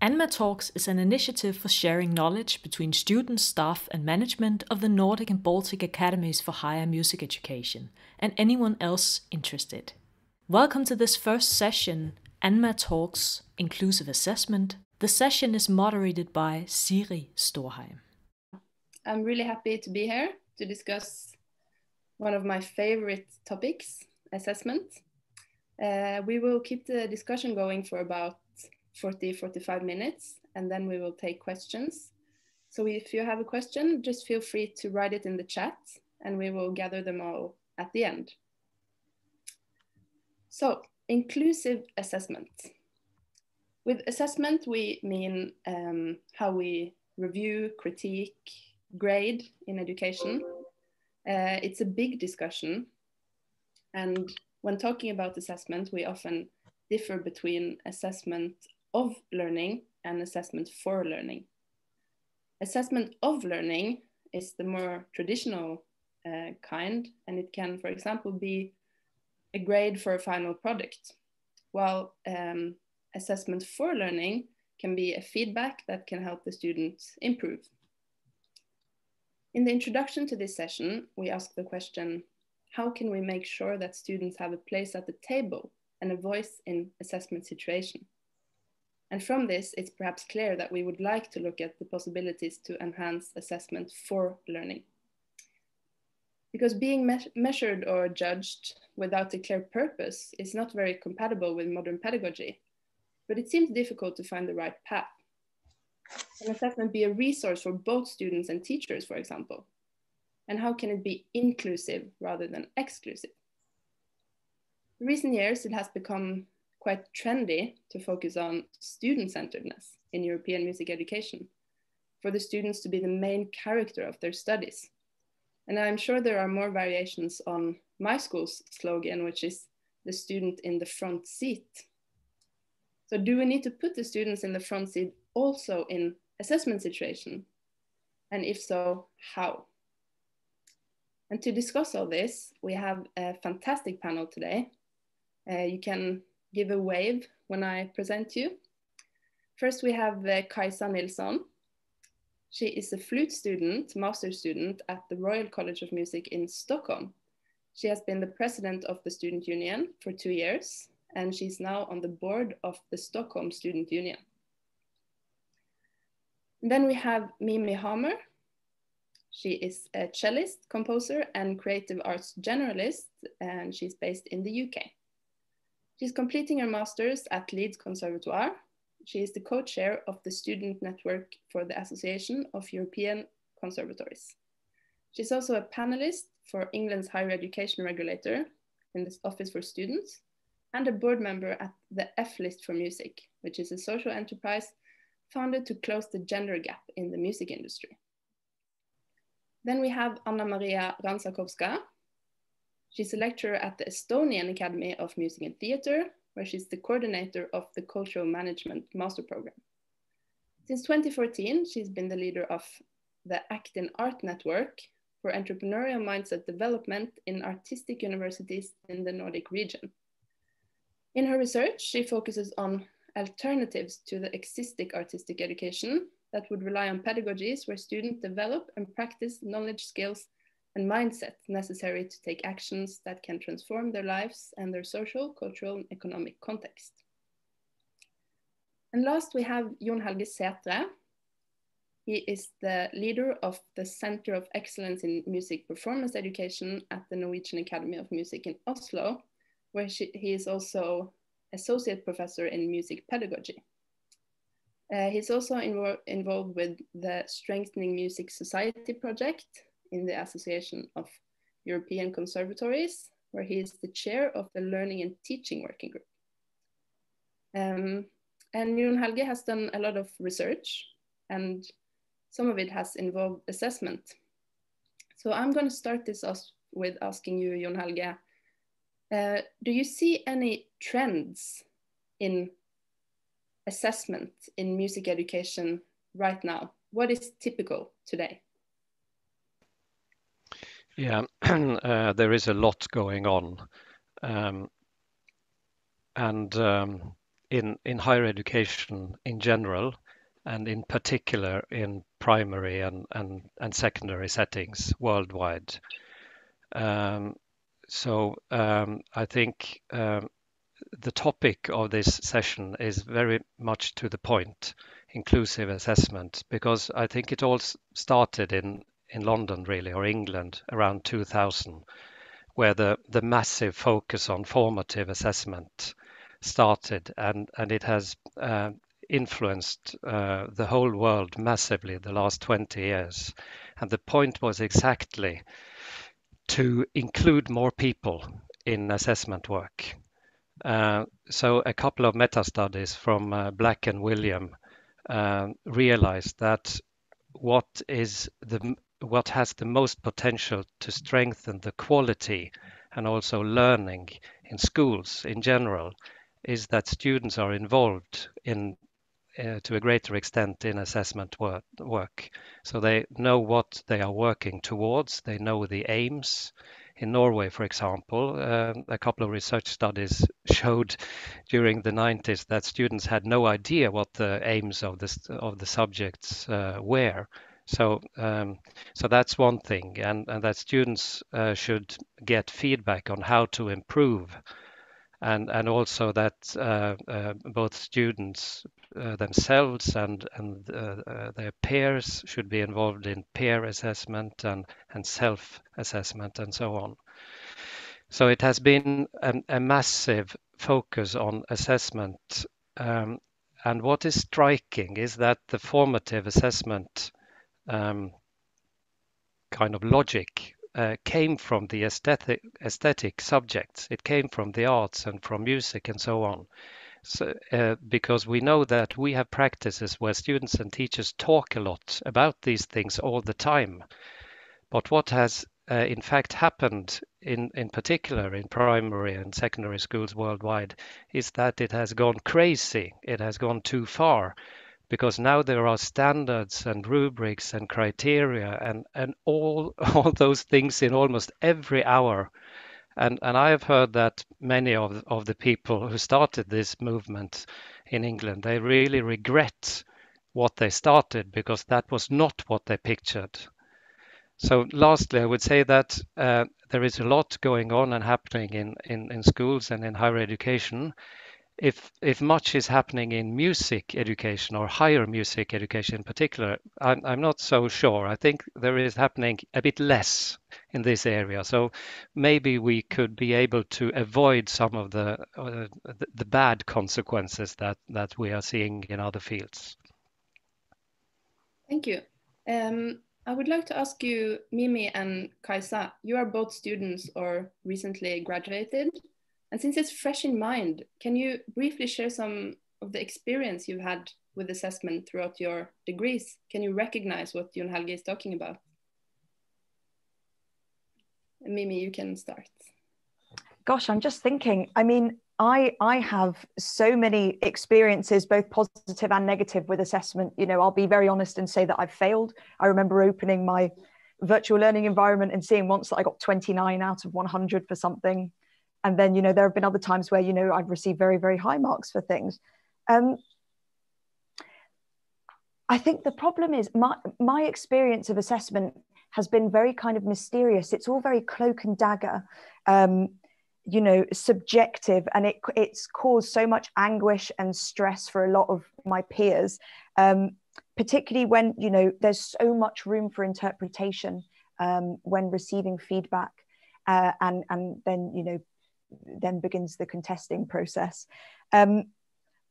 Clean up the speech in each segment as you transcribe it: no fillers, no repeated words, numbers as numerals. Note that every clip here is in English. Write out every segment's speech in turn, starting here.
ANMA Talks is an initiative for sharing knowledge between students, staff and management of the Nordic and Baltic Academies for higher music education, and anyone else interested. Welcome to this first session, ANMA Talks Inclusive Assessment. The session is moderated by Siri Storheim. I'm really happy to be here to discuss one of my favorite topics, assessment. We will keep the discussion going for about 40-45 minutes, and then we will take questions. So if you have a question, just feel free to write it in the chat, and we will gather them all at the end. So, inclusive assessment. With assessment, we mean how we review, critique, grade in education. It's a big discussion, and when talking about assessment, we often differ between assessment of learning and assessment for learning. Assessment of learning is the more traditional kind, and it can, for example, be a grade for a final product, while assessment for learning can be a feedback that can help the student improve. In the introduction to this session, we ask the question, how can we make sure that students have a place at the table and a voice in assessment situation? And from this, it's perhaps clear that we would like to look at the possibilities to enhance assessment for learning. Because being measured or judged without a clear purpose is not very compatible with modern pedagogy, but it seems difficult to find the right path. Can assessment be a resource for both students and teachers, for example? And how can it be inclusive rather than exclusive? In recent years, it has become quite trendy to focus on student-centeredness in European music education, for the students to be the main character of their studies. And I'm sure there are more variations on my school's slogan, which is the student in the front seat. So do we need to put the students in the front seat also in assessment situation? And if so, how? And to discuss all this, we have a fantastic panel today. You can give a wave when I present you. First, we have Kajsa Nilsson. She is a flute student, master student at the Royal College of Music in Stockholm. She has been the president of the Student Union for 2 years, and she's now on the board of the Stockholm Student Union. And then we have Mimi Hammer. She is a cellist, composer, and creative arts generalist, and she's based in the UK. She's completing her master's at Leeds Conservatoire. She is the co-chair of the student network for the Association of European Conservatories. She's also a panelist for England's higher education regulator in the Office for Students, and a board member at the F-List for Music, which is a social enterprise founded to close the gender gap in the music industry. Then we have Anna-Maria Ranczakowska. She's a lecturer at the Estonian Academy of Music and Theatre, where she's the coordinator of the Cultural Management Master Program. Since 2014, she's been the leader of the Act in Art Network for entrepreneurial mindset development in artistic universities in the Nordic region. In her research, she focuses on alternatives to the existing artistic education that would rely on pedagogies where students develop and practice knowledge, skills, and mindset necessary to take actions that can transform their lives and their social, cultural, and economic context. And last, we have Helge Sætre. He is the leader of the Center of Excellence in Music Performance Education at the Norwegian Academy of Music in Oslo, where he is also associate professor in music pedagogy. He's also involved with the Strengthening Music Society project in the Association of European Conservatories, where he is the chair of the Learning and Teaching Working Group. And Helge has done a lot of research, and some of it has involved assessment. So I'm going to start this off with asking you, Helge, do you see any trends in assessment in music education right now? What is typical today? Yeah, there is a lot going on. in higher education in general, and in particular in primary and secondary settings worldwide. I think the topic of this session is very much to the point, inclusive assessment, because I think it all started in London, really, or England, around 2000, where the massive focus on formative assessment started, and it has influenced the whole world massively the last 20 years. And the point was exactly to include more people in assessment work. So a couple of meta-studies from Black and William realized that what has the most potential to strengthen the quality and also learning in schools in general is that students are involved in to a greater extent in assessment work. So they know what they are working towards, they know the aims. In Norway, for example, a couple of research studies showed during the 90s that students had no idea what the aims of the subjects were. So that's one thing, and that students should get feedback on how to improve, and also that both students themselves and their peers should be involved in peer assessment and self-assessment and so on. So it has been a massive focus on assessment, and what is striking is that the formative assessment kind of logic came from the aesthetic subjects. It came from the arts and from music and so on. So, because we know that we have practices where students and teachers talk a lot about these things all the time. But what has in fact happened in particular in primary and secondary schools worldwide is that it has gone crazy. It has gone too far, because now there are standards and rubrics and criteria and all those things in almost every hour. And I have heard that many of the people who started this movement in England, they really regret what they started, because that was not what they pictured. So lastly, I would say that there is a lot going on and happening in schools and in higher education. If much is happening in music education, or higher music education in particular, I'm not so sure. I think there is happening a bit less in this area. So maybe we could be able to avoid some of the bad consequences that we are seeing in other fields. Thank you. I would like to ask you, Mimi and Kajsa, you are both students or recently graduated. And since it's fresh in mind, can you briefly share some of the experience you've had with assessment throughout your degrees? Can you recognize what you and Helge is talking about? Mimi, you can start. Gosh, I'm just thinking, I mean, I have so many experiences, both positive and negative, with assessment. You know, I'll be very honest and say that I've failed. I remember opening my virtual learning environment and seeing once that I got 29 out of 100 for something. And then, you know, there have been other times where, you know, I've received very, very high marks for things. I think the problem is my experience of assessment has been very kind of mysterious. It's all very cloak and dagger, you know, subjective, and it's caused so much anguish and stress for a lot of my peers, particularly when, you know, there's so much room for interpretation when receiving feedback, and then, you know, then begins the contesting process.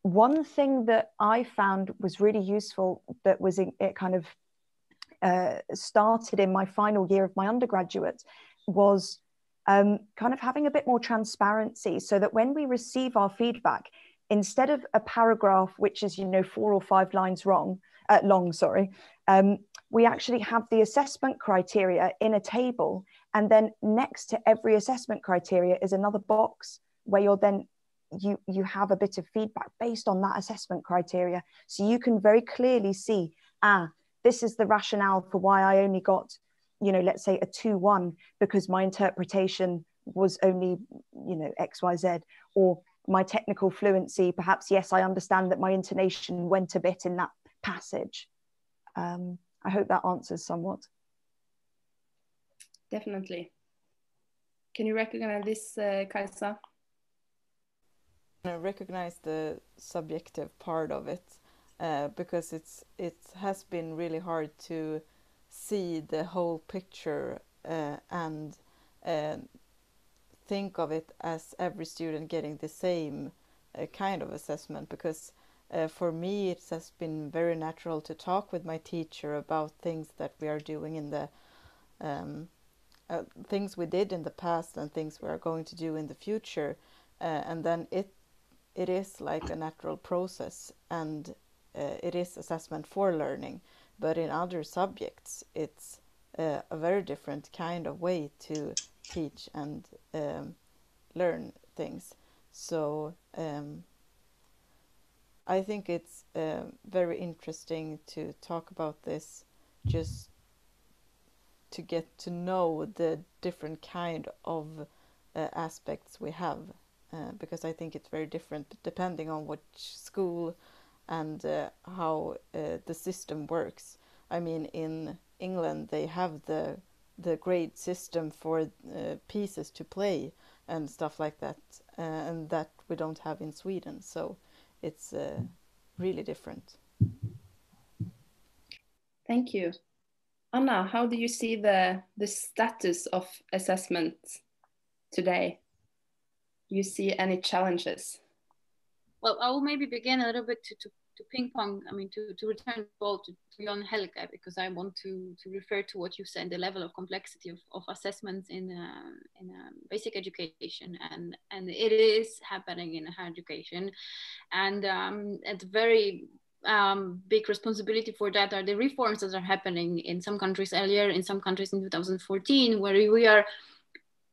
One thing that I found was really useful, that was it kind of started in my final year of my undergraduate, was kind of having a bit more transparency, so that when we receive our feedback, instead of a paragraph which is, you know, 4 or 5 lines long, we actually have the assessment criteria in a table, and then next to every assessment criteria is another box where you're then you have a bit of feedback based on that assessment criteria, so you can very clearly see, this is the rationale for why I only got, you know, let's say a 2-1, because my interpretation was only, you know, XYZ, or my technical fluency. Perhaps, yes, I understand that my intonation went a bit in that passage. I hope that answers somewhat. Definitely. Can you recognize this, Kajsa? I recognize the subjective part of it, because it has been really hard to see the whole picture and think of it as every student getting the same kind of assessment, because for me it has been very natural to talk with my teacher about things that we are doing in the things we did in the past and things we are going to do in the future, and then it is like a natural process, and it is assessment for learning. But in other subjects it's a very different kind of way to teach and learn things. So I think it's very interesting to talk about this, just to get to know the different kind of aspects we have, because I think it's very different depending on which school and how the system works. I mean, in England they have the grade system for pieces to play and stuff like that, and that we don't have in Sweden, so it's really different. Thank you. Anna, how do you see the status of assessment today? Do you see any challenges? Well, I will maybe begin a little bit to ping pong, I mean, to return the ball to you and Helge, because I want to refer to what you said, the level of complexity of assessments in basic education, and it is happening in higher education, and it's very big responsibility for that are the reforms that are happening in some countries earlier, in some countries in 2014, where we are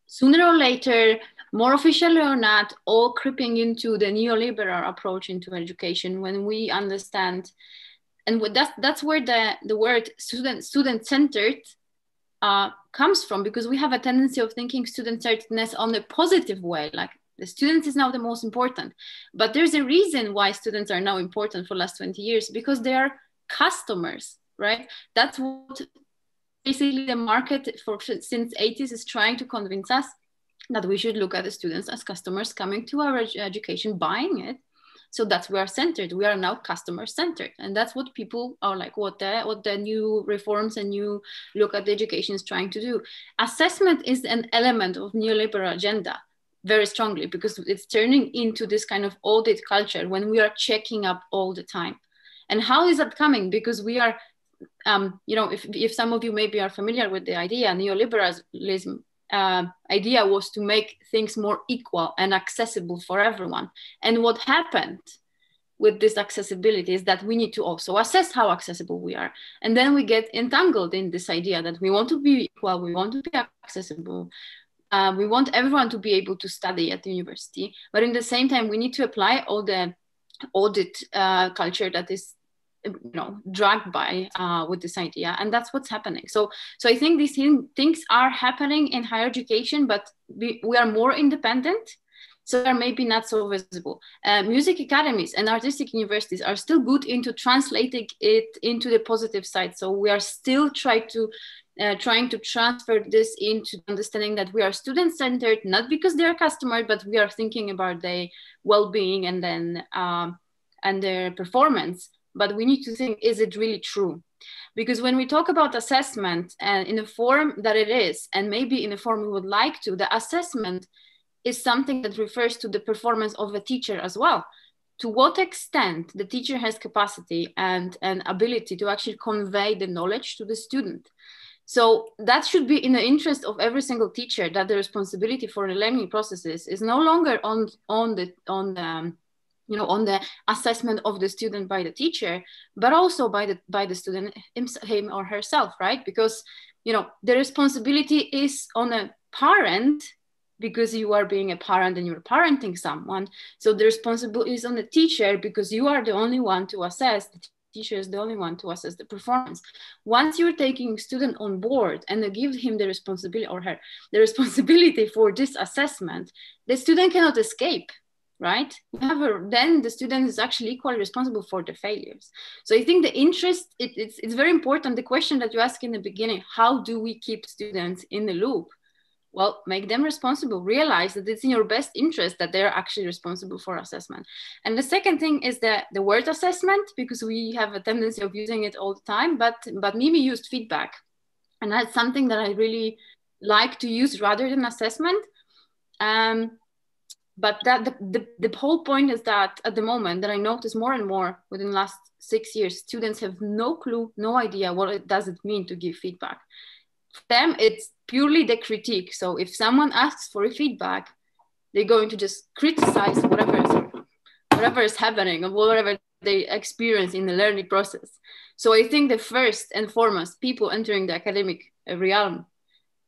sooner or later, more officially or not, all creeping into the neoliberal approach into education, when we understand, and that's where the word student-centered comes from, because we have a tendency of thinking student-centeredness on a positive way, like the student is now the most important. But there's a reason why students are now important for the last 20 years, because they are customers, right? That's what basically the market since 80s is trying to convince us, that we should look at the students as customers coming to our education, buying it. So that's we are centered. We are now customer centered, and that's what people are like. What the new reforms and new look at the education is trying to do. Assessment is an element of neoliberal agenda very strongly, because it's turning into this kind of audit culture when we are checking up all the time. And how is that coming? Because we are, you know, if some of you maybe are familiar with the idea, neoliberalism idea was to make things more equal and accessible for everyone. And what happened with this accessibility is that we need to also assess how accessible we are. And then we get entangled in this idea that we want to be equal, we want to be accessible, we want everyone to be able to study at the university, but in the same time, we need to apply all the audit culture that is, you know, dragged by with this idea, and that's what's happening. So I think these things are happening in higher education, but we are more independent, so they're maybe not so visible. Music academies and artistic universities are still good into translating it into the positive side. So we are still trying to transfer this into understanding that we are student-centered, not because they're customer, but we are thinking about their well-being and then and their performance. But we need to think, is it really true? Because when we talk about assessment and in the form that it is, and maybe in the form we would like to, the assessment is something that refers to the performance of a teacher as well. To what extent the teacher has capacity and ability to actually convey the knowledge to the student. So that should be in the interest of every single teacher, that the responsibility for the learning processes is no longer on the assessment of the student by the teacher, but also by the student him or herself, right? Because, you know, the responsibility is on a parent, because you are being a parent and you're parenting someone. So the responsibility is on the teacher, because you are the only one to assess. The teacher is the only one to assess the performance. Once you're taking student on board and give him the responsibility or her the responsibility for this assessment, the student cannot escape. right? Then the student is actually equally responsible for the failures. So I think the interest, it's very important. The question that you asked in the beginning, how do we keep students in the loop? Well, make them responsible. Realize that it's in your best interest that they're actually responsible for assessment. And the second thing is the word assessment, because we have a tendency of using it all the time, but Mimi used feedback. And that's something that I really like to use rather than assessment. But the whole point is that at the moment that I notice more and more within the last 6 years, students have no clue, no idea what does it mean to give feedback. For them, it's purely the critique. So if someone asks for a feedback, they're going to just criticize whatever is happening or whatever they experience in the learning process. So I think the first and foremost, people entering the academic realm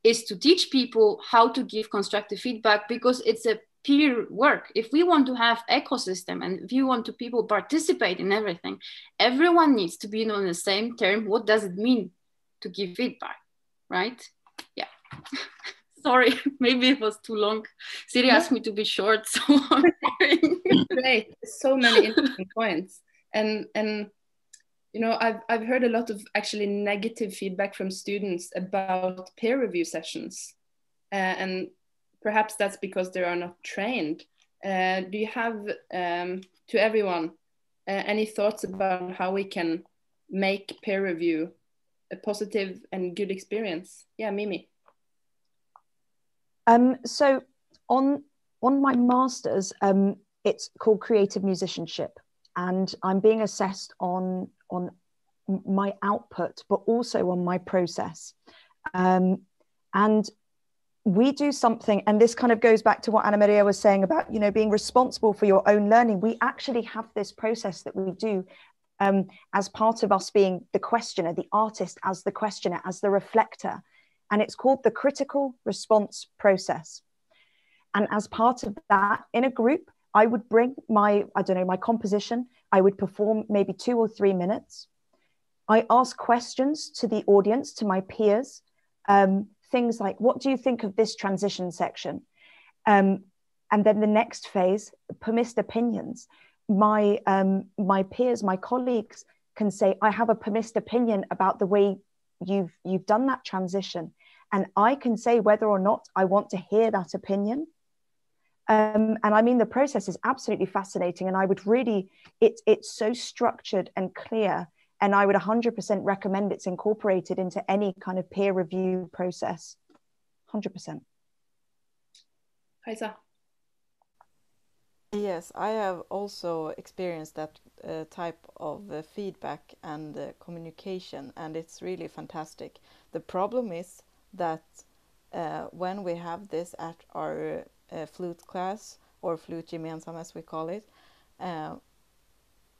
is to teach people how to give constructive feedback, because it's a peer work. If we want to have ecosystem and if you want to people participate in everything, everyone needs to be on the same term. What does it mean to give feedback, right? Yeah. Sorry, maybe it was too long. Siri asked me to be short, so I'm Great, so many interesting points. And you know, I've heard a lot of actually negative feedback from students about peer review sessions, and perhaps that's because they are not trained. Do you have, to everyone, any thoughts about how we can make peer review a positive and good experience? Yeah, Mimi. So on my master's, it's called creative musicianship, and I'm being assessed on my output, but also on my process. And we do something, and this kind of goes back to what Anna Maria was saying about, you know, being responsible for your own learning. We actually have this process that we do as part of us being the questioner, the artist as the questioner, as the reflector. And it's called the critical response process. And as part of that, in a group, I would bring my composition. I would perform maybe 2 or 3 minutes. I ask questions to the audience, to my peers, things like, what do you think of this transition section? And then the next phase, permissed opinions. My peers, my colleagues can say, I have a permissed opinion about the way you've done that transition. And I can say whether or not I want to hear that opinion. And I mean, the process is absolutely fascinating. And I would really, it's so structured and clear. And I would 100% recommend it's incorporated into any kind of peer review process. 100%. Kajsa. Yes, I have also experienced that type of feedback and communication, and it's really fantastic. The problem is that when we have this at our flute class, or flutgemensam as we call it,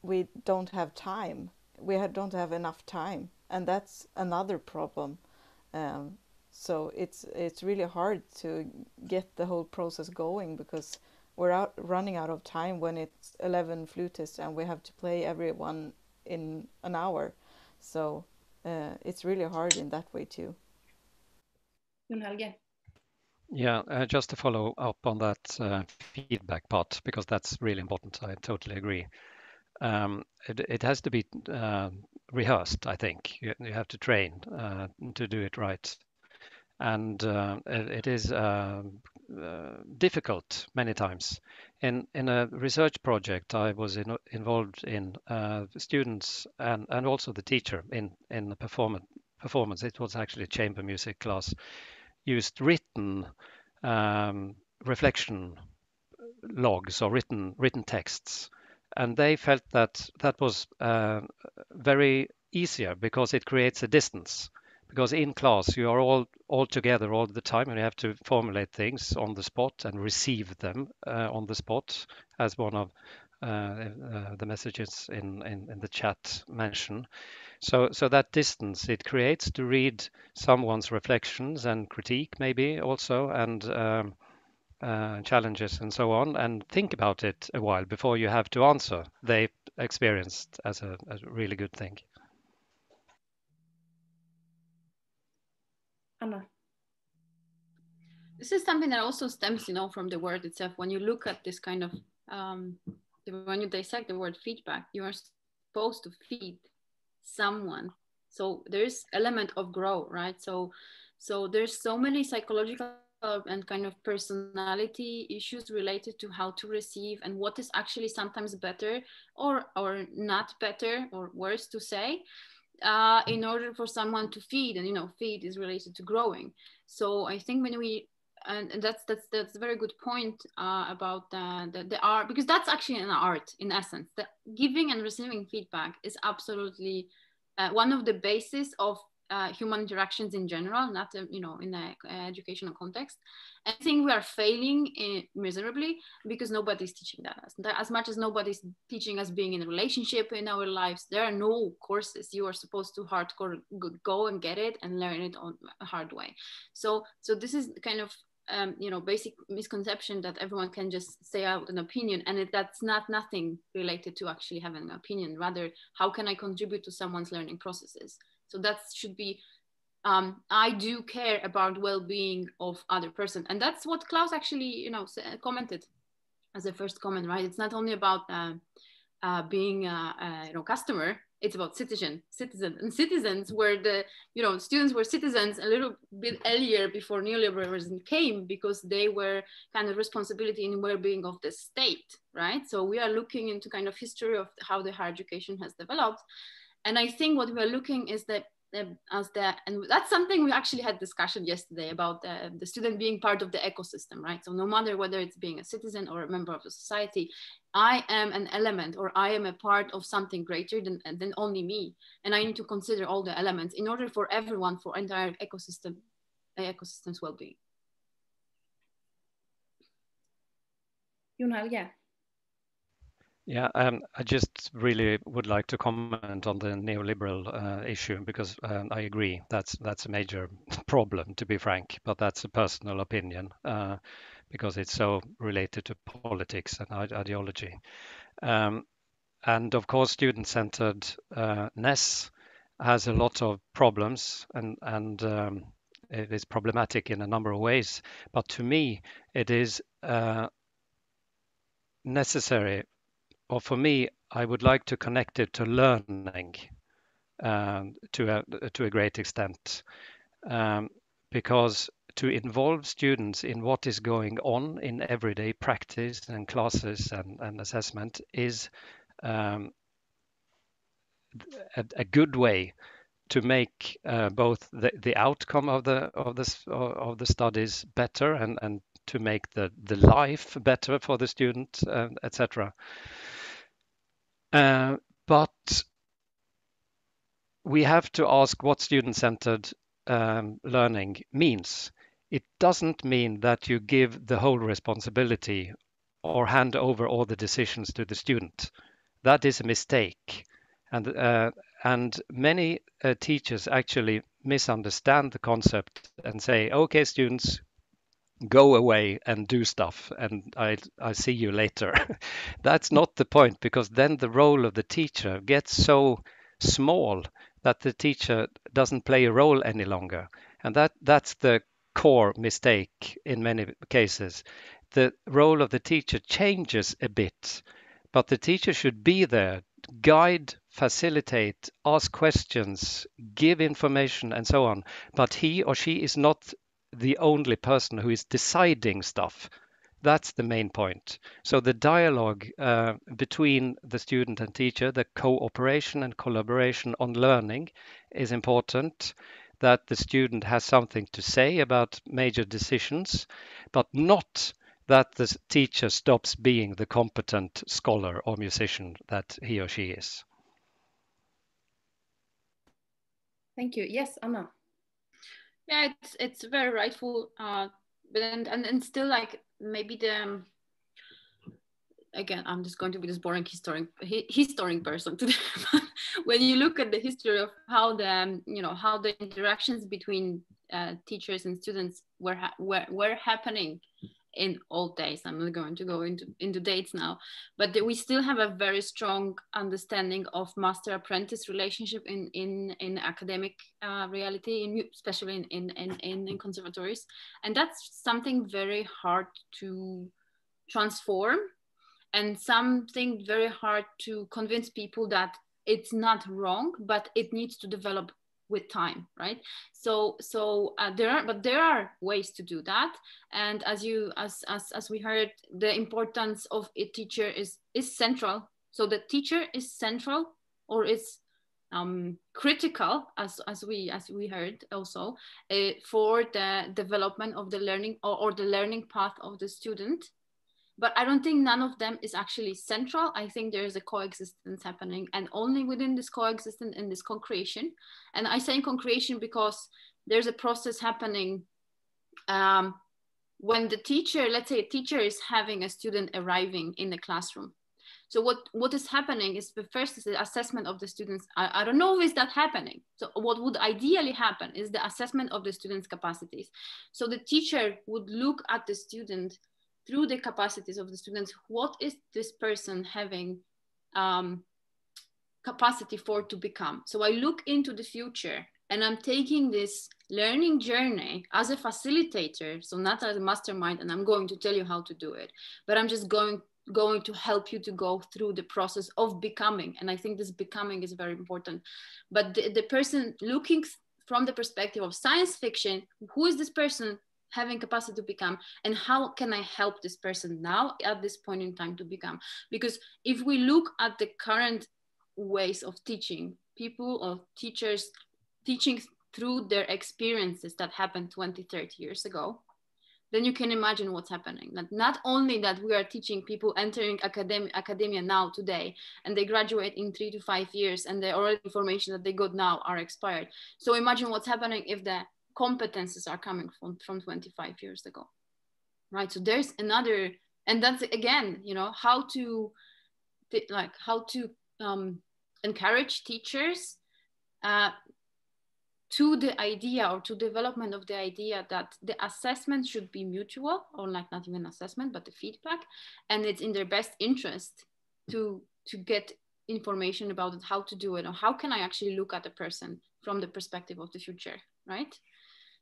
we don't have time. We don't have enough time, and that's another problem. So it's really hard to get the whole process going, because we're running out of time when it's 11 flutists and we have to play everyone in an hour. So it's really hard in that way too. Helge. Yeah, just to follow up on that feedback part, because that's really important. I totally agree. It has to be rehearsed, I think. You have to train to do it right. And it is difficult many times. In a research project I was involved in, students and also the teacher in the performance, it was actually a chamber music class, used written reflection logs or written texts. And they felt that was very easier, because it creates a distance. Because in class you are all together all the time, and you have to formulate things on the spot and receive them on the spot, as one of the messages in the chat mention. So that distance it creates to read someone's reflections and critique, maybe also, and challenges and so on, and think about it a while before you have to answer, they experienced as a really good thing. Anna. This is something that also stems, from the word itself. When you look at this kind of when you dissect the word feedback, you are supposed to feed someone. So there's element of growth, right? So there's so many psychological and kind of personality issues related to how to receive and what is actually sometimes better or not better or worse to say, in order for someone to feed. And feed is related to growing. So I think when we and that's a very good point about the art, because that's actually an art in essence. The giving and receiving feedback is absolutely one of the bases of human interactions in general, not in the educational context. I think we are failing miserably because nobody's teaching that. As much as nobody's teaching us being in a relationship in our lives, there are no courses. You are supposed to hardcore go and get it and learn it on a hard way. So this is kind of basic misconception that everyone can just say out an opinion, and that's nothing related to actually having an opinion. Rather, how can I contribute to someone's learning processes? So that should be, I do care about well-being of other person, and that's what Klaus actually commented as a first comment, right? It's not only about being a customer. It's about citizen, and citizens were students were citizens a little bit earlier before neoliberalism came, because they were kind of responsibility in well-being of the state, right? So we are looking into kind of history of how the higher education has developed. And I think what we are looking is that and that's something we actually had discussion yesterday about the student being part of the ecosystem, right? So no matter whether it's being a citizen or a member of the society, I am an element, or I am a part of something greater than only me. And I need to consider all the elements in order for everyone, for entire ecosystem's well-being. Jon Helge. Yeah, I just really would like to comment on the neoliberal issue, because I agree that's a major problem, to be frank, but that's a personal opinion because it's so related to politics and ideology. And of course, student-centeredness has a lot of problems, and it is problematic in a number of ways. But to me, it is necessary. Or for me, I would like to connect it to learning to a great extent, because to involve students in what is going on in everyday practice and classes and assessment is a good way to make both the outcome of the studies better and to make the life better for the student, etc. But we have to ask what student-centered learning means. It doesn't mean that you give the whole responsibility or hand over all the decisions to the student. That is a mistake. And many teachers actually misunderstand the concept and say, okay, students, go away and do stuff, and I see you later. That's not the point, because then the role of the teacher gets so small that the teacher doesn't play a role any longer. And that's the core mistake in many cases. The role of the teacher changes a bit, but the teacher should be there, guide, facilitate, ask questions, give information, and so on. But he or she is not the only person who is deciding stuff. That's the main point. So the dialogue between the student and teacher, the cooperation and collaboration on learning is important, that the student has something to say about major decisions, but not that the teacher stops being the competent scholar or musician that he or she is. Thank you. Yes, Anna. Yeah, it's very rightful, but and still, like, maybe the again, I'm just going to be this boring historic person today. When you look at the history of how the interactions between teachers and students were happening in old days, I'm not going to go into dates now, but we still have a very strong understanding of master-apprentice relationship in academic reality, especially in conservatories, and that's something very hard to transform. and something very hard to convince people that it's not wrong, but it needs to develop with time, right? So there are ways to do that, and as we heard, the importance of a teacher is central. So the teacher is central, or is critical, as we heard also, for the development of the learning or the learning path of the student. But I don't think none of them is actually central. I think there is a coexistence happening, and only within this coexistence and this co-creation. And I say co-creation because there's a process happening when the teacher, let's say a teacher is having a student arriving in the classroom. So what is happening is, the first is the assessment of the students. I don't know if that happening. So what would ideally happen is the assessment of the students' capacities. So the teacher would look at the student through the capacities of the students. What is this person having capacity for to become? So I look into the future, and I'm taking this learning journey as a facilitator, so not as a mastermind, and I'm going to tell you how to do it, but I'm just going to help you to go through the process of becoming. And I think this becoming is very important. But the person looking from the perspective of science fiction, who is this person having capacity to become, and how can I help this person now at this point in time to become? Because if we look at the current ways of teaching, people or teachers teaching through their experiences that happened 20, 30 years ago, then you can imagine what's happening. That not only that we are teaching people entering academia now today, and they graduate in 3 to 5 years, and the oral information that they got now are expired. So imagine what's happening if the competences are coming from 25 years ago, right? So there's another, and that's again, you know, how to encourage teachers to the idea, or to development of the idea, that the assessment should be mutual, or like not even assessment, but the feedback, and it's in their best interest to get information about it, how to do it, or how can I actually look at a person from the perspective of the future, right?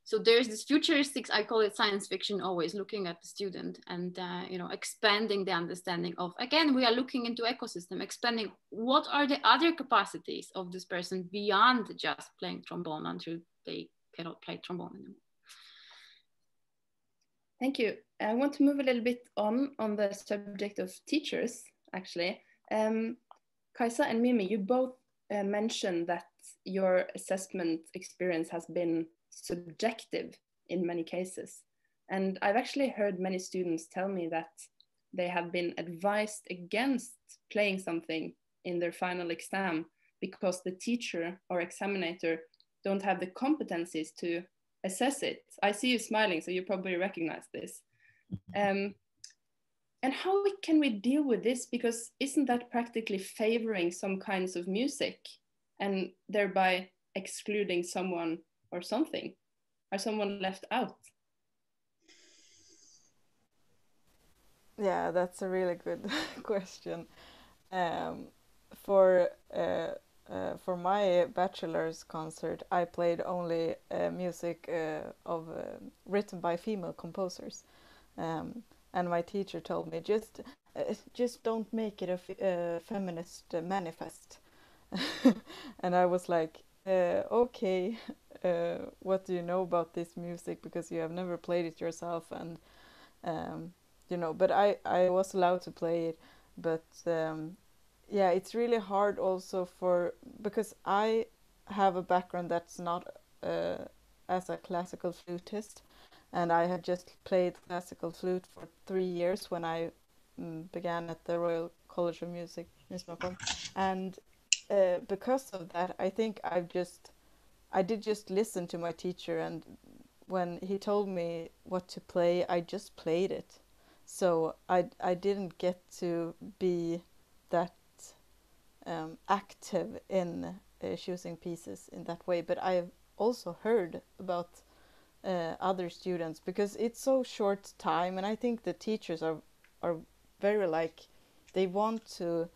So there's this futuristic, I call it science fiction, always looking at the student and, you know, expanding the understanding of, again, we are looking into ecosystem, expanding what are the other capacities of this person beyond just playing trombone until they cannot play trombone anymore. Thank you. I want to move a little bit on the subject of teachers, actually. Kajsa and Mimi, you both mentioned that your assessment experience has been subjective in many cases. And I've actually heard many students tell me that they have been advised against playing something in their final exam because the teacher or examinator don't have the competencies to assess it. I see you smiling, so you probably recognize this. And how can we deal with this? Because isn't that practically favoring some kinds of music and thereby excluding someone or something? Are someone left out? Yeah, that's a really good question. For my bachelor's concert, I played only music written by female composers, and my teacher told me just don't make it a feminist manifest. And I was like, okay, what do you know about this music, because you have never played it yourself? And you know, but I was allowed to play it, but yeah, it's really hard also because I have a background that's not as a classical flutist, and I had just played classical flute for 3 years when I began at the Royal College of Music in Stockholm. And because of that, I think I did just listen to my teacher, and when he told me what to play, I just played it. So I didn't get to be that active in choosing pieces in that way. But I've also heard about other students, because it's so short time, and I think the teachers are very they want to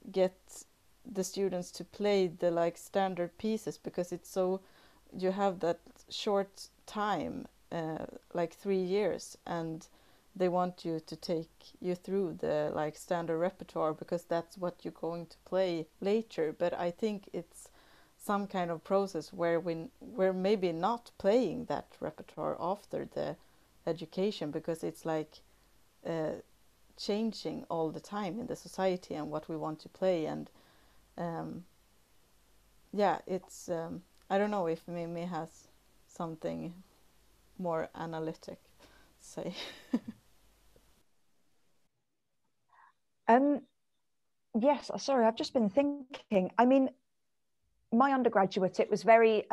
get the students to play the standard pieces, because it's so, you have that short time, 3 years, and they want you to take you through the like standard repertoire because that's what you're going to play later. But I think it's some kind of process where we're maybe not playing that repertoire after the education, because it's like changing all the time in the society and what we want to play. And yeah, it's I don't know if Mimi has something more analytic to say. Yes, sorry, I've just been thinking. I mean, my undergraduate, it was very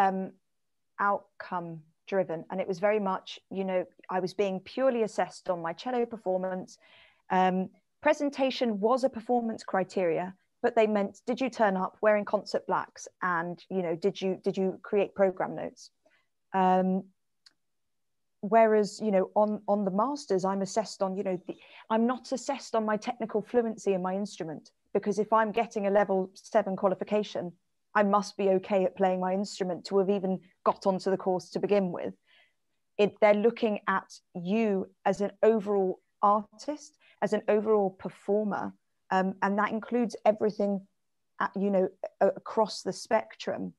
outcome driven, and it was very much, you know, I was being purely assessed on my cello performance. Presentation was a performance criteria, but they meant, did you turn up wearing concert blacks, and, you know, did you create program notes? Whereas, you know, on the masters, I'm assessed on, you know, I'm not assessed on my technical fluency in my instrument, because if I'm getting a level 7 qualification, I must be okay at playing my instrument to have even got onto the course to begin with. They're looking at you as an overall artist, as an overall performer, and that includes everything, you know, across the spectrum.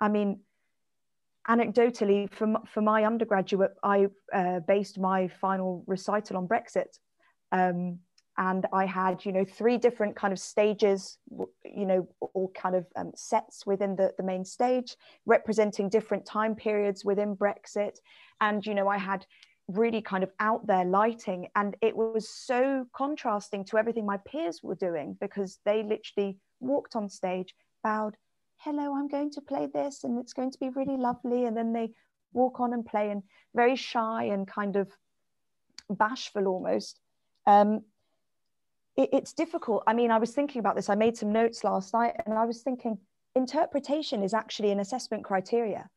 I mean, anecdotally, for my undergraduate, I based my final recital on Brexit. And I had, you know, 3 different kind of stages, you know, all kind of sets within the main stage, representing different time periods within Brexit. And, you know, I had really kind of out there lighting, and it was so contrasting to everything my peers were doing, because they literally walked on stage, bowed, hello, I'm going to play this and it's going to be really lovely. And then they walk on and play, and very shy and kind of bashful almost. It's difficult. I mean, I was thinking about this. I made some notes last night, and I was thinking interpretation is actually an assessment criteria,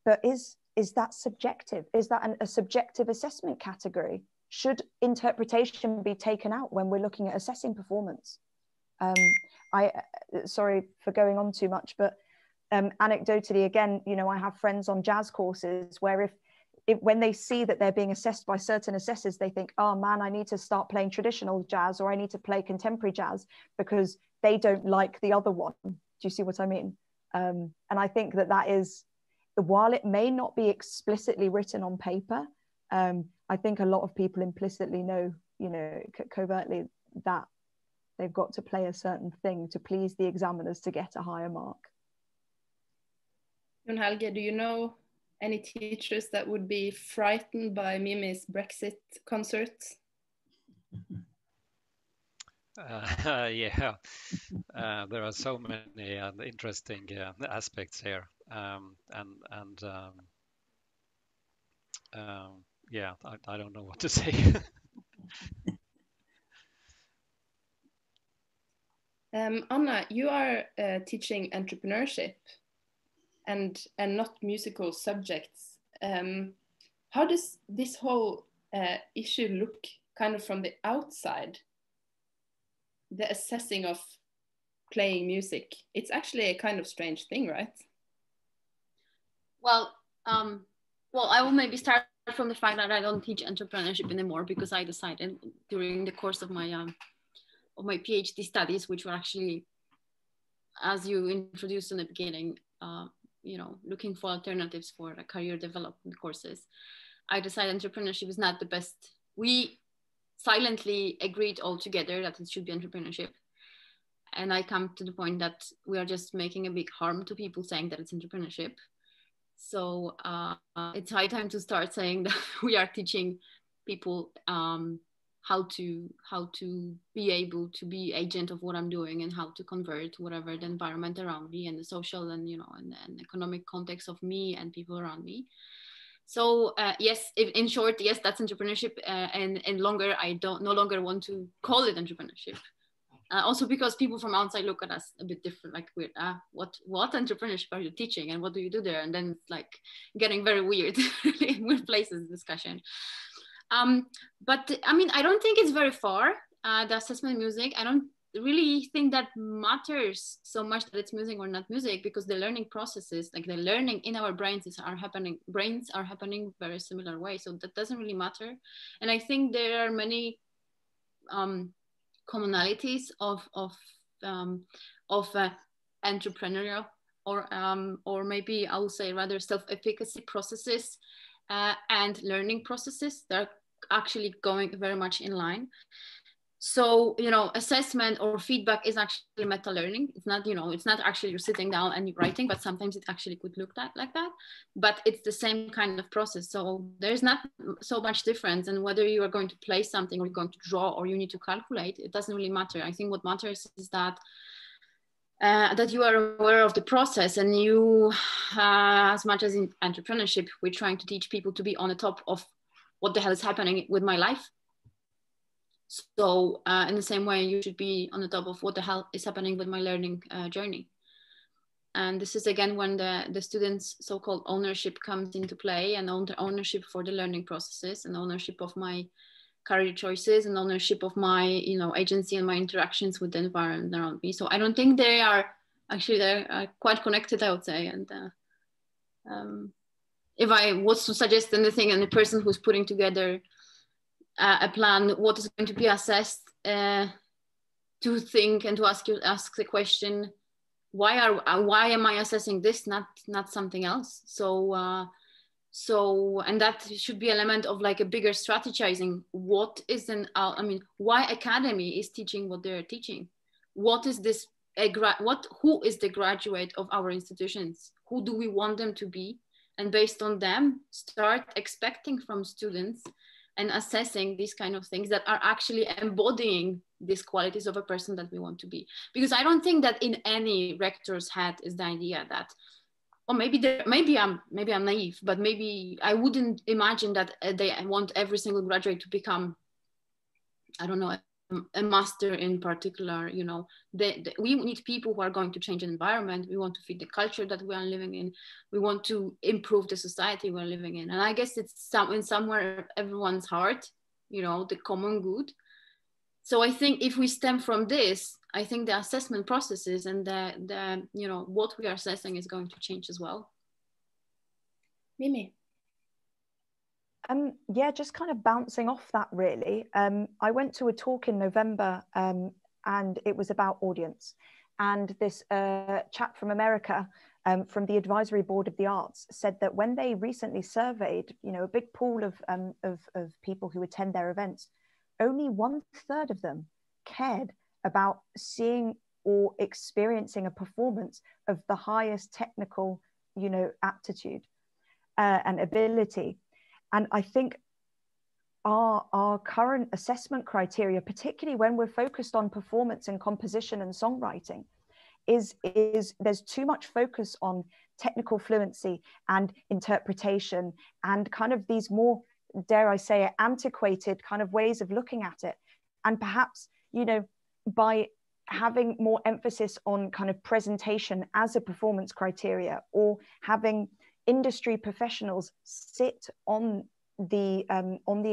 but is that subjective? Is that a subjective assessment category? Should interpretation be taken out when we're looking at assessing performance? Sorry for going on too much, but anecdotally, again, you know, I have friends on jazz courses where if when they see that they're being assessed by certain assessors, they think, oh man, I need to start playing traditional jazz, or I need to play contemporary jazz, because they don't like the other one. Do you see what I mean? And I think that is, while it may not be explicitly written on paper, I think a lot of people implicitly know, you know, covertly, that they've got to play a certain thing to please the examiners to get a higher mark. Helge, do you know any teachers that would be frightened by Mimi's Brexit concerts? Yeah, there are so many interesting aspects here, yeah, I don't know what to say. Anna, you are teaching entrepreneurship and not musical subjects. How does this whole issue look kind of from the outside? The assessing of playing music. It's actually a kind of strange thing, right? Well, I will maybe start from the fact that I don't teach entrepreneurship anymore, because I decided during the course of my PhD studies, which were actually, as you introduced in the beginning, you know, looking for alternatives for career development courses, I decided entrepreneurship is not the best. We silently agreed all together that it should be entrepreneurship. And I come to the point that we are just making a big harm to people saying that it's entrepreneurship. So it's high time to start saying that we are teaching people how to be able to be agent of what I'm doing, and how to convert whatever the environment around me and the social and, you know, and economic context of me and people around me. So yes, in short, yes, that's entrepreneurship, and longer I no longer want to call it entrepreneurship. Also because people from outside look at us a bit different, like weird. What entrepreneurship are you teaching, and what do you do there? And then it's like getting very weird in weird places discussion. But I mean, I don't think it's very far. The assessment music, I don't really think that matters so much that it's music or not music, because the learning processes, like the learning in our brains are happening very similar way. So that doesn't really matter. And I think there are many commonalities of entrepreneurial or maybe I would say rather self-efficacy processes and learning processes that are actually going very much in line. So, assessment or feedback is actually meta learning. It's not, it's not actually you're sitting down and you're writing, but sometimes it actually could look like that, but it's the same kind of process. So there's not so much difference. And whether you are going to play something or you're going to draw or you need to calculate, it doesn't really matter. I think what matters is that that you are aware of the process, and you, as much as in entrepreneurship, we're trying to teach people to be on the top of what the hell is happening with my life. So in the same way, you should be on the top of what the hell is happening with my learning journey. And this is again when the students' so-called ownership comes into play, and ownership for the learning processes, and ownership of my career choices, and ownership of my agency and my interactions with the environment around me. So I don't think they are actually, they're quite connected, I would say. And if I was to suggest anything, and the person who's putting together a plan, what is going to be assessed, to think and to ask the question, why am I assessing this, not something else? So and that should be an element of like a bigger strategizing. What is why Academy is teaching what they're teaching? What is this? Who is the graduate of our institutions? Who do we want them to be? And based on them, start expecting from students and assessing these kind of things that are actually embodying these qualities of a person that we want to be. Because I don't think that in any rector's head is the idea that, or maybe I'm naive, but maybe I wouldn't imagine that they want every single graduate to become, I don't know, a master in particular. We need people who are going to change an environment. We want to feed the culture that we are living in. We want to improve the society we're living in. And I guess it's somewhere everyone's heart, the common good. So I think if we stem from this, I think the assessment processes and the what we are assessing is going to change as well. Mimi. Yeah, just kind of bouncing off that really. I went to a talk in November and it was about audience. And this chap from America, from the Advisory Board of the Arts, said that when they recently surveyed, a big pool of people who attend their events, only 1/3 of them cared about seeing or experiencing a performance of the highest technical, aptitude and ability. And I think our current assessment criteria, particularly when we're focused on performance and composition and songwriting, is there's too much focus on technical fluency and interpretation and kind of these more, dare I say it, antiquated kind of ways of looking at it. And perhaps, by having more emphasis on kind of presentation as a performance criteria, or having industry professionals sit on the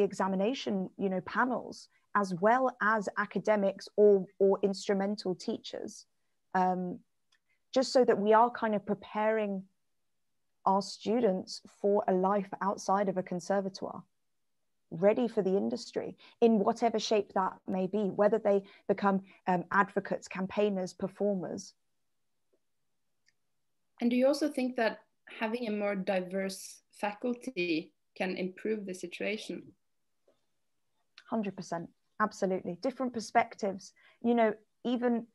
examination panels, as well as academics or instrumental teachers, just so that we are kind of preparing our students for a life outside of a conservatoire, ready for the industry in whatever shape that may be, whether they become advocates, campaigners, performers. And do you also think that having a more diverse faculty can improve the situation? 100%, absolutely. Different perspectives, even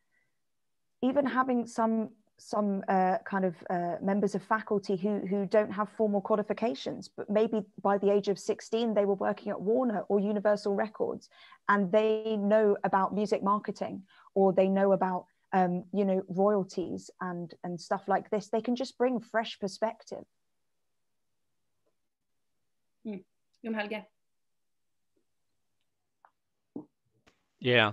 having some kind of members of faculty who don't have formal qualifications, but maybe by the age of 16 they were working at Warner or Universal Records, and they know about music marketing, or they know about royalties and stuff like this. They can just bring fresh perspective. Helge. Yeah,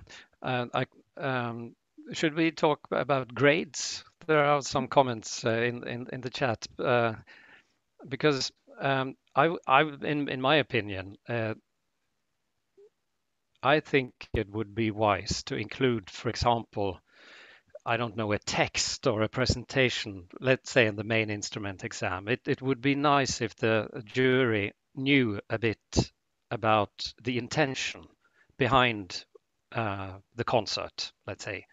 should we talk about grades? There are some comments in the chat because in my opinion, I think it would be wise to include, for example, I don't know, a text or a presentation, let's say in the main instrument exam. It would be nice if the jury knew a bit about the intention behind the concert, let's say.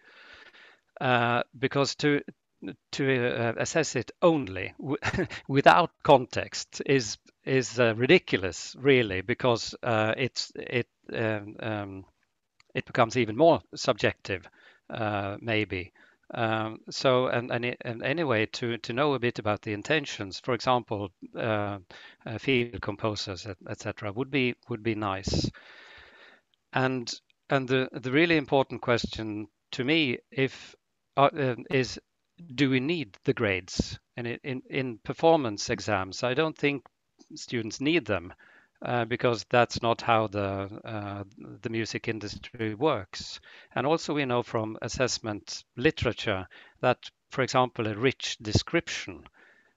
Because to assess it only without context is ridiculous, really, because it becomes even more subjective, maybe. And anyway, to know a bit about the intentions, for example, field composers, etc., would be nice. And the really important question to me is, do we need the grades? And in performance exams, I don't think students need them, because that's not how the music industry works. And also we know from assessment literature that, for example, a rich description,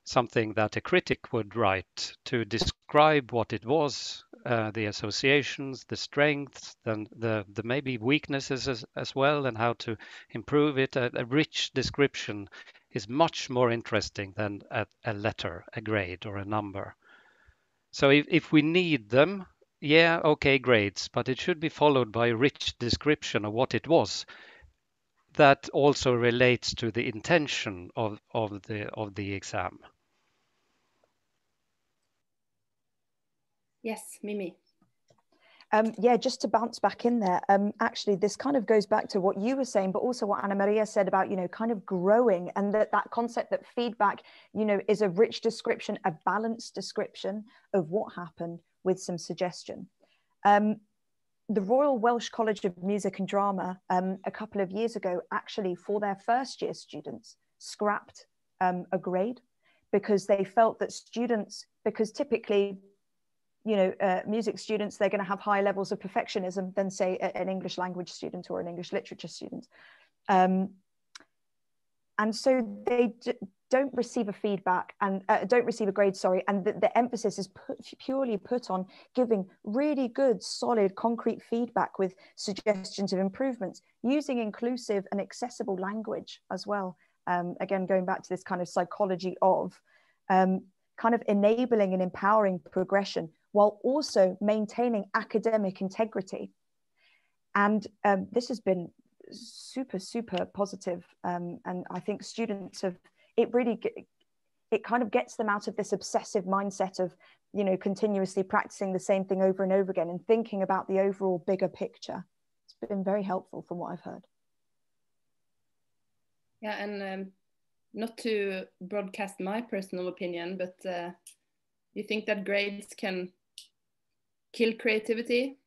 something that a critic would write to describe what it was, the associations, the strengths, then the maybe weaknesses as well, and how to improve it. A rich description is much more interesting than a letter, a grade, or a number. So if we need them, yeah, okay, grades, but it should be followed by a rich description of what it was that also relates to the intention of the exam. Yes, Mimi. Yeah, just to bounce back in there, actually, this kind of goes back to what you were saying, but also what Anna Maria said about, kind of growing, and that concept that feedback, is a rich description, a balanced description of what happened with some suggestion. The Royal Welsh College of Music and Drama, a couple of years ago, actually, for their first year students, scrapped a grade because they felt that students, because typically, music students, they're going to have higher levels of perfectionism than, say, an English language student or an English literature student. And so they don't receive a feedback and don't receive a grade, sorry. And the emphasis is purely put on giving really good, solid, concrete feedback with suggestions of improvements, using inclusive and accessible language as well. Again, going back to this kind of psychology of kind of enabling and empowering progression, while also maintaining academic integrity. And this has been super, super positive. And I think students have, it kind of gets them out of this obsessive mindset of, continuously practicing the same thing over and over again and thinking about the overall bigger picture. It's been very helpful from what I've heard. Yeah, and not to broadcast my personal opinion, but you think that grades can kill creativity?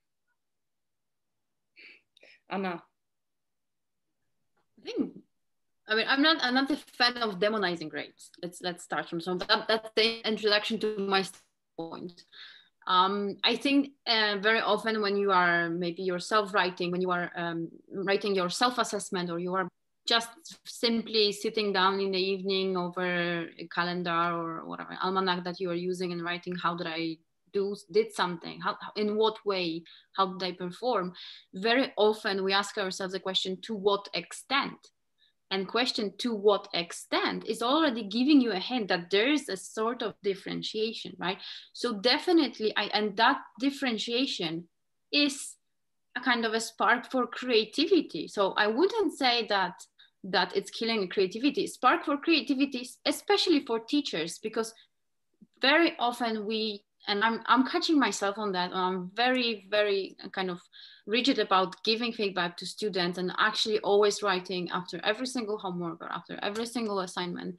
Anna? I mean, I'm not a fan of demonizing grades. Let's start from some. That's the introduction to my point. I think very often when you are maybe yourself writing, when you are writing your self-assessment, or you are just simply sitting down in the evening over a calendar or whatever almanac that you are using and writing, how did I did something, how in what way, how did I perform? Very often we ask ourselves the question, to what extent? And question to what extent is already giving you a hint that there is a sort of differentiation, right? So definitely, and that differentiation is a kind of a spark for creativity. So I wouldn't say that it's killing creativity. Spark for creativity, especially for teachers, because very often and I'm catching myself on that. I'm very, very kind of rigid about giving feedback to students and actually always writing after every single homework or after every single assignment,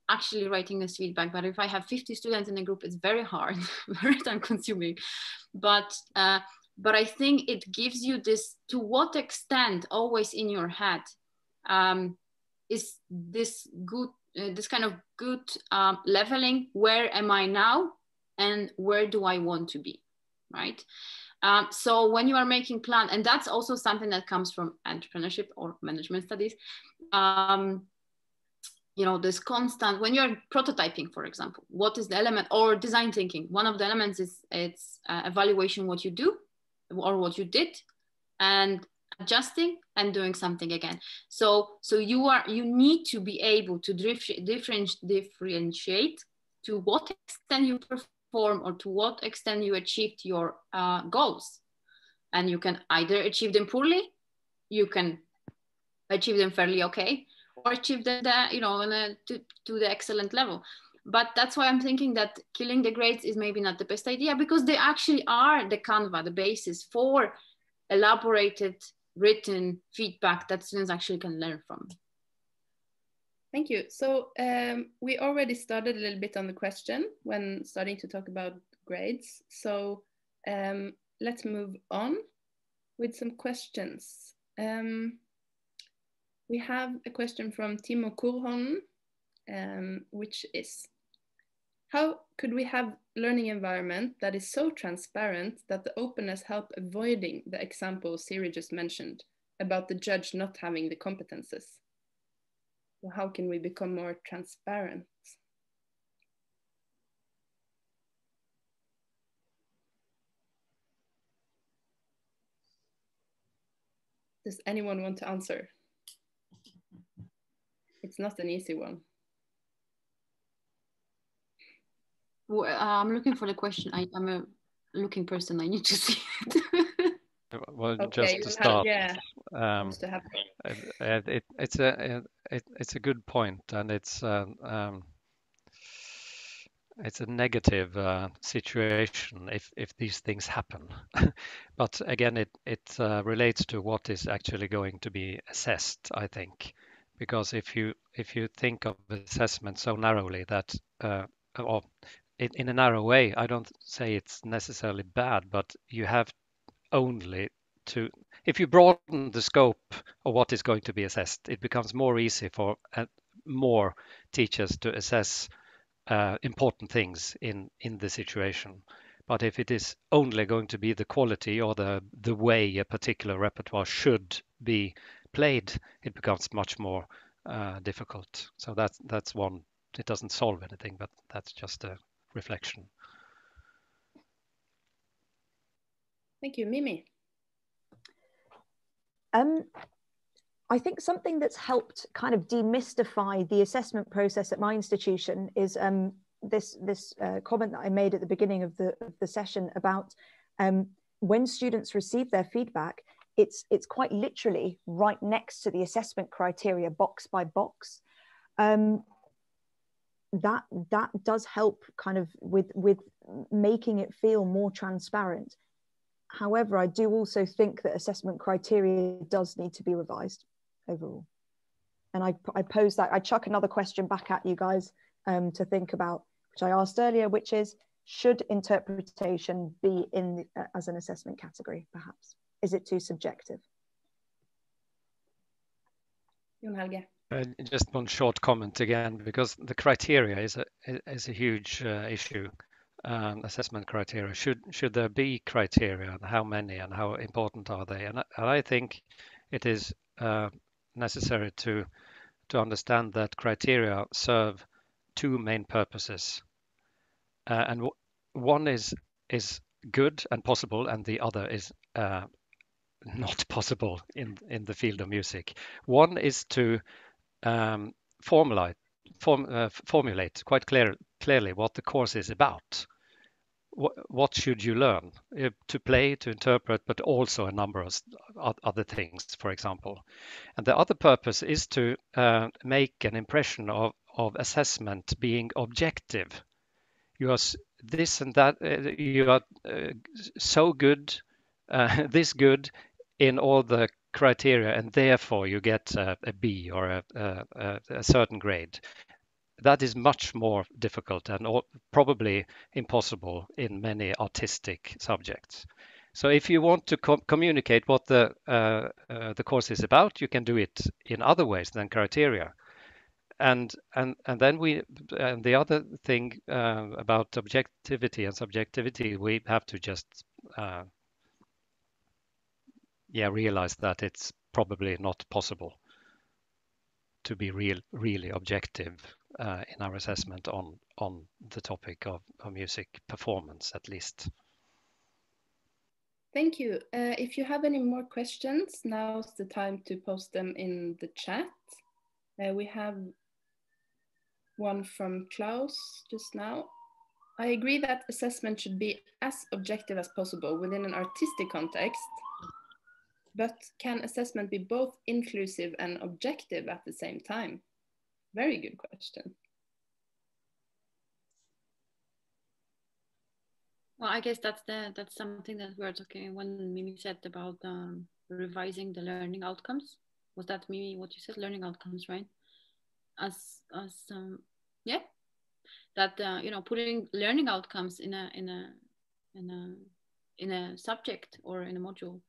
actually writing this feedback. But if I have 50 students in a group, it's very hard, very time consuming. But I think it gives you this, to what extent, always in your head, is this good, this kind of good leveling, where am I now? And where do I want to be, right? So when you are making plan, and that's also something that comes from entrepreneurship or management studies, this constant, when you're prototyping, for example, what is the element, or design thinking, one of the elements is it's evaluation, what you do or what you did, and adjusting and doing something again. So you need to be able to differentiate to what extent you perform or to what extent you achieved your goals. And you can either achieve them poorly, you can achieve them fairly okay, or achieve them to the excellent level. But that's why I'm thinking that killing the grades is maybe not the best idea, because they actually are the canvas, the basis for elaborated written feedback that students actually can learn from. Thank you. So we already started a little bit on the question when starting to talk about grades. So let's move on with some questions. We have a question from Timo Kurhon, which is, how could we have learning environment that is so transparent that the openness help avoiding the example Siri just mentioned about the judge not having the competences? So how can we become more transparent? Does anyone want to answer? It's not an easy one. Well, I'm looking for the question. I'm a looking person. I need to see it. Well, Okay, just to start, yeah. it's a good point, and it's a negative situation if these things happen. But again, it relates to what is actually going to be assessed, I think, because if you think of assessment so narrowly that or in a narrow way, I don't say it's necessarily bad, but you have only to, if you broaden the scope of what is going to be assessed, it becomes more easy for more teachers to assess important things in the situation. But if it is only going to be the quality or the way a particular repertoire should be played, it becomes much more difficult. So that's one. It doesn't solve anything, but that's just a reflection. Thank you, Mimi. I think something that's helped kind of demystify the assessment process at my institution is this comment that I made at the beginning of the session about when students receive their feedback, it's quite literally right next to the assessment criteria, box by box. That does help kind of with making it feel more transparent. However, I do also think that assessment criteria does need to be revised overall. And I pose that, I chuck another question back at you guys to think about, which I asked earlier, which is, should interpretation be in as an assessment category, perhaps? Is it too subjective? Helge. Just one short comment again, because the criteria is a huge issue. Assessment criteria. Should there be criteria, and how many, and how important are they? And I think it is necessary to understand that criteria serve two main purposes, and one is good and possible, and the other is not possible in the field of music. One is to formulate quite clearly what the course is about. What should you learn to play, to interpret, but also a number of other things, for example. And the other purpose is to make an impression of assessment being objective. You are this and that, you are so good, this good in all the criteria, and therefore you get a B or a certain grade. That is much more difficult and probably impossible in many artistic subjects. So if you want to communicate what the course is about, you can do it in other ways than criteria. And then the other thing about objectivity and subjectivity, we have to just realize that it's probably not possible to be really objective in our assessment on the topic of music performance, at least. Thank you. If you have any more questions, now's the time to post them in the chat. We have one from Klaus just now. I agree that assessment should be as objective as possible within an artistic context, but can assessment be both inclusive and objective at the same time? Very good question. Well, I guess that's something that we're talking when Mimi said about revising the learning outcomes. Was that Mimi what you said? Learning outcomes, right? Yeah, that putting learning outcomes in a subject or in a module.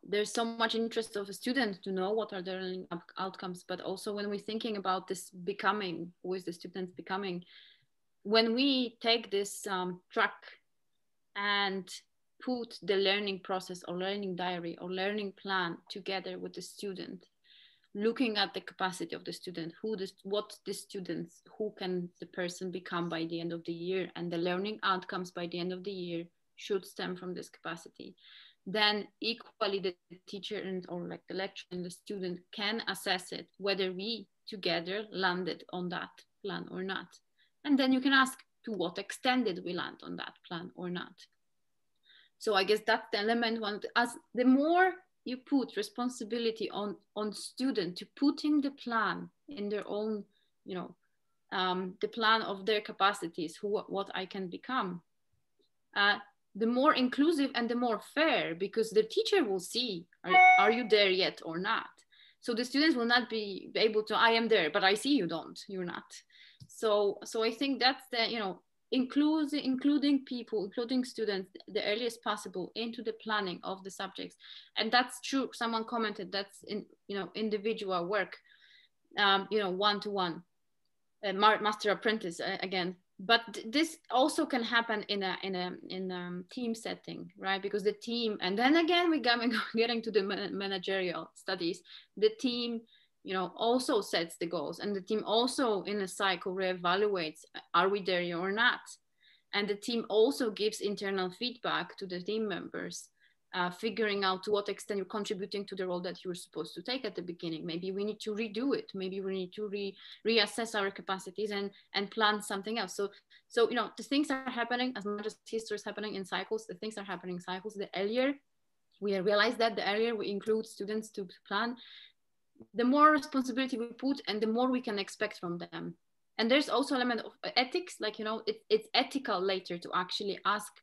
There's so much interest of a student to know what are the learning outcomes, but also when we're thinking about this becoming, who is the student becoming, when we take this track and put the learning process or learning diary or learning plan together with the student, looking at the capacity of the student, who can the person become by the end of the year, and the learning outcomes by the end of the year should stem from this capacity, then equally the teacher or like the lecturer and the student can assess it, whether we together landed on that plan or not. And then you can ask, to what extent did we land on that plan or not? So I guess that's the element one. As the more you put responsibility on student to putting the plan in their own, the plan of their capacities, what I can become, the more inclusive and the more fair, because the teacher will see, are you there yet or not? So the students will not be able to, I am there, but I see you don't, you're not. So I think that's the, including people, including students, the earliest possible into the planning of the subjects. And that's true. Someone commented that's in, individual work, one-to-one, master apprentice again. But this also can happen in a team setting, right? Because the team, and then again, we getting to the managerial studies, the team, also sets the goals, and the team also in a cycle reevaluates, are we there or not? And the team also gives internal feedback to the team members, figuring out to what extent you're contributing to the role that you were supposed to take at the beginning. Maybe we need to redo it. Maybe we need to reassess our capacities and plan something else. So the things are happening as much as history is happening in cycles. The things are happening in cycles. The earlier we realize that, the earlier we include students to plan, the more responsibility we put and the more we can expect from them. And there's also an element of ethics, like, it's ethical later to actually ask.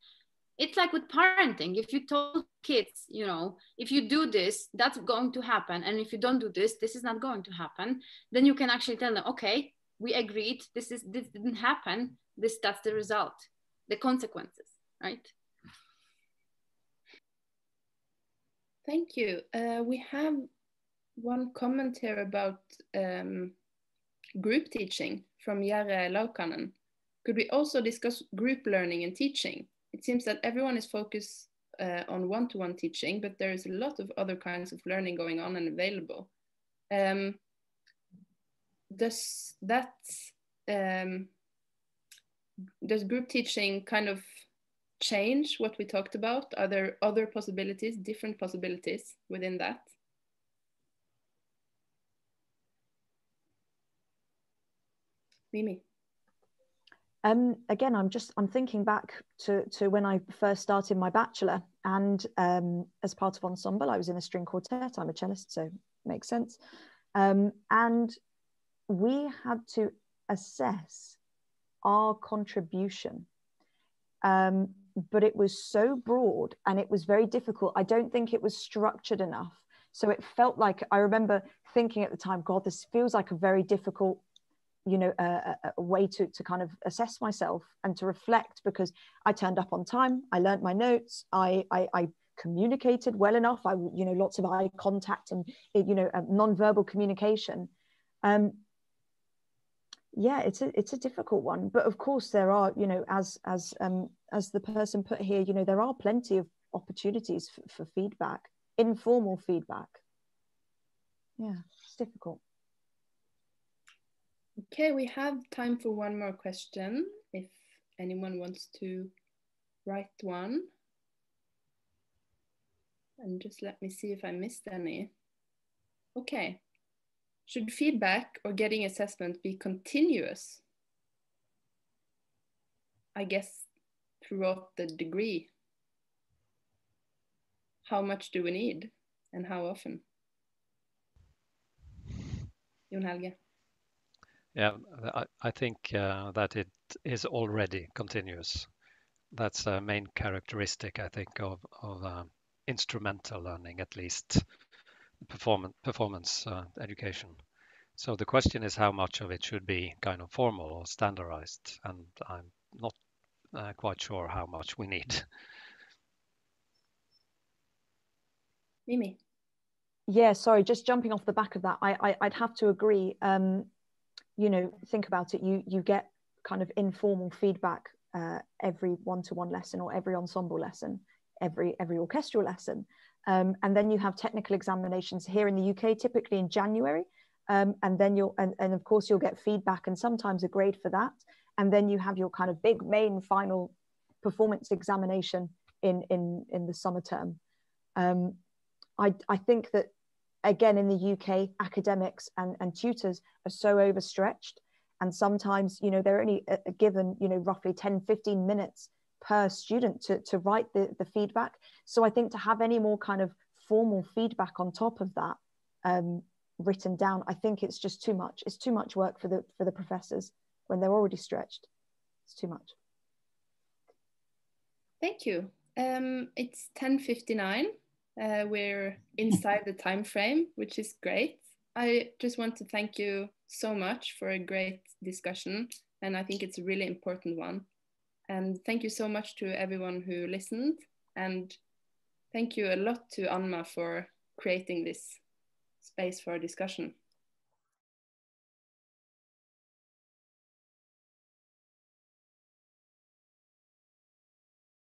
It's like with parenting. If you told kids, if you do this, that's going to happen. And if you don't do this, this is not going to happen. Then you can actually tell them, okay, we agreed, this didn't happen. That's the result, the consequences, right? Thank you. We have one comment here about group teaching from Jere Laukanen. Could we also discuss group learning and teaching? It seems that everyone is focused on one-to-one teaching, but there is a lot of other kinds of learning going on and available. Does group teaching kind of change what we talked about? Are there other possibilities, different possibilities within that? Mimi. Again, I'm thinking back to when I first started my bachelor, and as part of ensemble, I was in a string quartet. I'm a cellist, so it makes sense. And we had to assess our contribution, but it was so broad and it was very difficult. I don't think it was structured enough. So it felt like, I remember thinking at the time, God, this feels like a very difficult, a way to kind of assess myself and to reflect, because I turned up on time, I learned my notes, I communicated well enough, lots of eye contact and non-verbal communication. Yeah, it's a difficult one, but of course there are, as the person put here, there are plenty of opportunities for feedback, informal feedback. Yeah, it's difficult. Okay, we have time for one more question, if anyone wants to write one. And just let me see if I missed any. Okay. Should feedback or getting assessment be continuous? I guess throughout the degree. How much do we need and how often? Helge. Yeah, I think that it is already continuous. That's a main characteristic, I think, of instrumental learning, at least performance education. So the question is how much of it should be kind of formal or standardized, and I'm not quite sure how much we need. Mimi. Yeah, sorry, just jumping off the back of that, I'd have to agree. You know, think about it. You get kind of informal feedback every one-to-one lesson or every ensemble lesson, every orchestral lesson, and then you have technical examinations here in the UK, typically in January, and then and of course you'll get feedback and sometimes a grade for that, and then you have your kind of big main final performance examination in the summer term. I think that, again, in the UK, academics and tutors are so overstretched. And sometimes, you know, they're only given, you know, roughly 10, 15 minutes per student to write the feedback. So I think to have any more kind of formal feedback on top of that written down, I think it's just too much. It's too much work for the professors when they're already stretched. It's too much. Thank you. It's 10:59. We're inside the time frame, which is great. I just want to thank you so much for a great discussion, and I think it's a really important one. And thank you so much to everyone who listened, and thank you a lot to ANMA for creating this space for discussion.